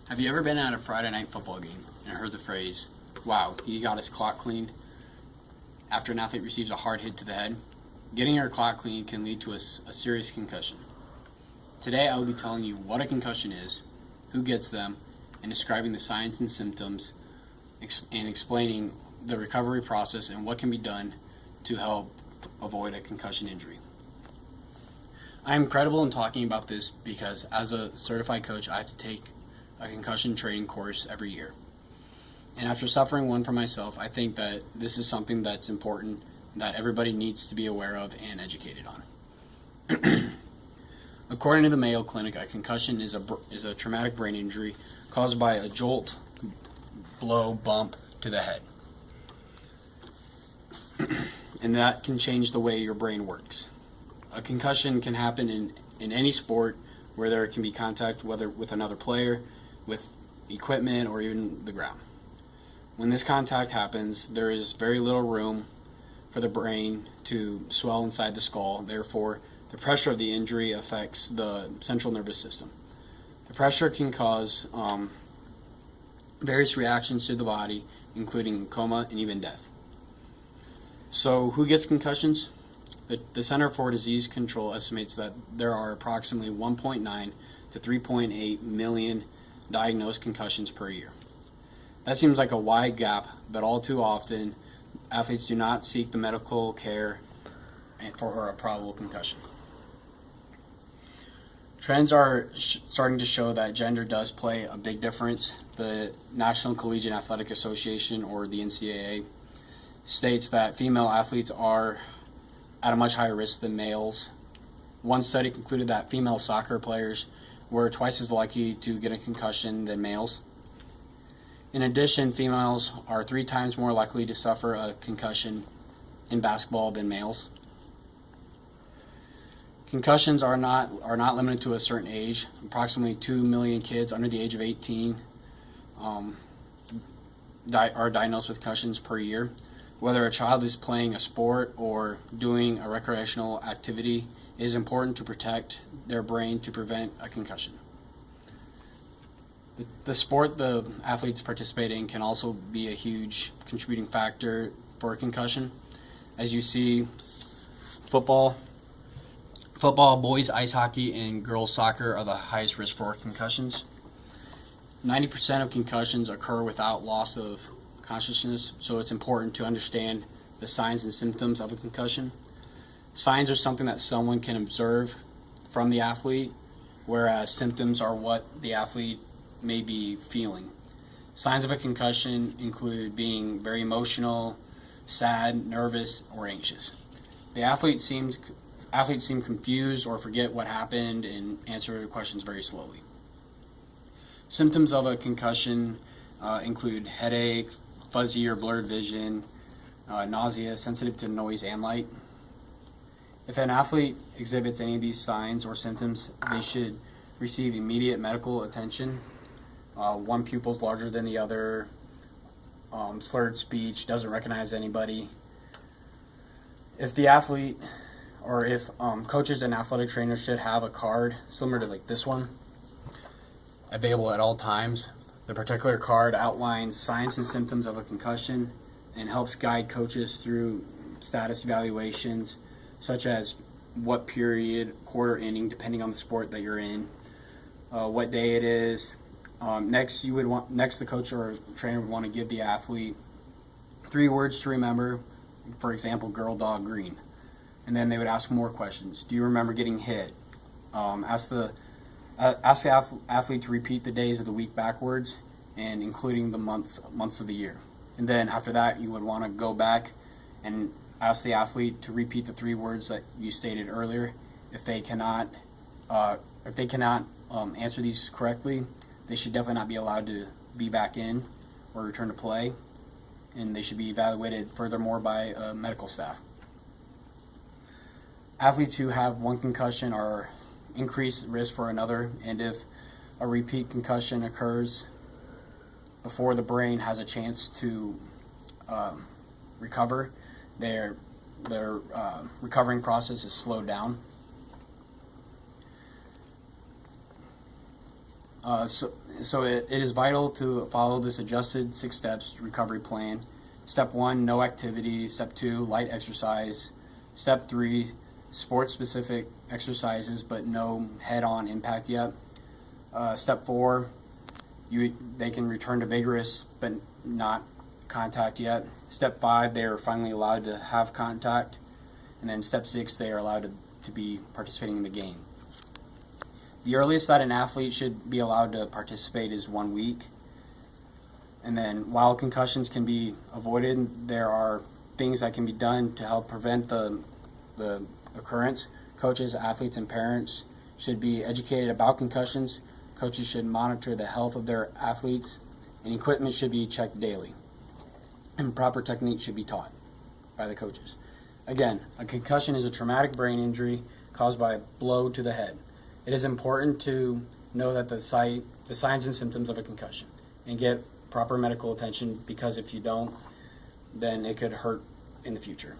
Have you ever been at a Friday night football game and heard the phrase, "Wow, he got his clock cleaned," after an athlete receives a hard hit to the head? Getting your clock cleaned can lead to a serious concussion. Today I will be telling you what a concussion is, who gets them, and describing the signs and symptoms, and explaining the recovery process and what can be done to help avoid a concussion injury. I am credible in talking about this because as a certified coach, I have to take a concussion training course every year. And after suffering one for myself, I think that this is something that's important that everybody needs to be aware of and educated on. According to the Mayo Clinic, a concussion is a traumatic brain injury caused by a jolt, blow, bump to the head. And that can change the way your brain works. A concussion can happen in any sport where there can be contact, whether with another player, with equipment, or even the ground. When this contact happens, there is very little room for the brain to swell inside the skull. Therefore, the pressure of the injury affects the central nervous system. The pressure can cause various reactions to the body, including coma and even death. So, who gets concussions? The Center for Disease Control estimates that there are approximately 1.9 to 3.8 million diagnosed concussions per year. That seems like a wide gap, but all too often, athletes do not seek the medical care for a probable concussion. Trends are starting to show that gender does play a big difference. The National Collegiate Athletic Association, or the NCAA, states that female athletes are at a much higher risk than males. One study concluded that female soccer players were twice as likely to get a concussion than males. In addition, females are 3 times more likely to suffer a concussion in basketball than males. Concussions are not limited to a certain age. Approximately 2 million kids under the age of 18 are diagnosed with concussions per year. Whether a child is playing a sport or doing a recreational activity, it is important to protect their brain to prevent a concussion. The sport the athletes participate in can also be a huge contributing factor for a concussion. As you see, football, boys ice hockey, and girls soccer are the highest risk for concussions. 90% of concussions occur without loss of consciousness, so it's important to understand the signs and symptoms of a concussion. Signs are something that someone can observe from the athlete, whereas symptoms are what the athlete may be feeling. Signs of a concussion include being very emotional, sad, nervous, or anxious. The athletes seem confused or forget what happened and answer questions very slowly. Symptoms of a concussion include headache, fuzzy or blurred vision, nausea, sensitive to noise and light. If an athlete exhibits any of these signs or symptoms, they should receive immediate medical attention. One pupil is larger than the other, slurred speech, doesn't recognize anybody. If the athlete or if coaches and athletic trainers should have a card similar to like this one available at all times. The particular card outlines signs and symptoms of a concussion and helps guide coaches through status evaluations, such as what period, quarter, inning, depending on the sport that you're in, what day it is. Next, the coach or trainer would want to give the athlete 3 words to remember. For example, girl, dog, green. And then they would ask more questions. Do you remember getting hit? Ask the athlete to repeat the days of the week backwards, and including the months of the year. And then after that, you would want to go back and ask the athlete to repeat the 3 words that you stated earlier. If they cannot answer these correctly, they should definitely not be allowed to be back in or return to play, and they should be evaluated furthermore by medical staff. Athletes who have one concussion are increased risk for another, and if a repeat concussion occurs before the brain has a chance to recover, their recovering process is slowed down. It is vital to follow this adjusted 6 steps recovery plan. Step 1, no activity. Step 2, light exercise. Step 3, sport-specific exercises but no head-on impact yet. Step 4, they can return to vigorous but not contact yet. Step 5, they are finally allowed to have contact. And then step 6, they are allowed to be participating in the game. The earliest that an athlete should be allowed to participate is 1 week. And then while concussions can be avoided, there are things that can be done to help prevent the occurrence. Coaches, athletes, and parents should be educated about concussions. Coaches should monitor the health of their athletes, and equipment should be checked daily. And proper technique should be taught by the coaches. Again, a concussion is a traumatic brain injury caused by a blow to the head. It is important to know that the signs and symptoms of a concussion and get proper medical attention, because if you don't, then it could hurt in the future.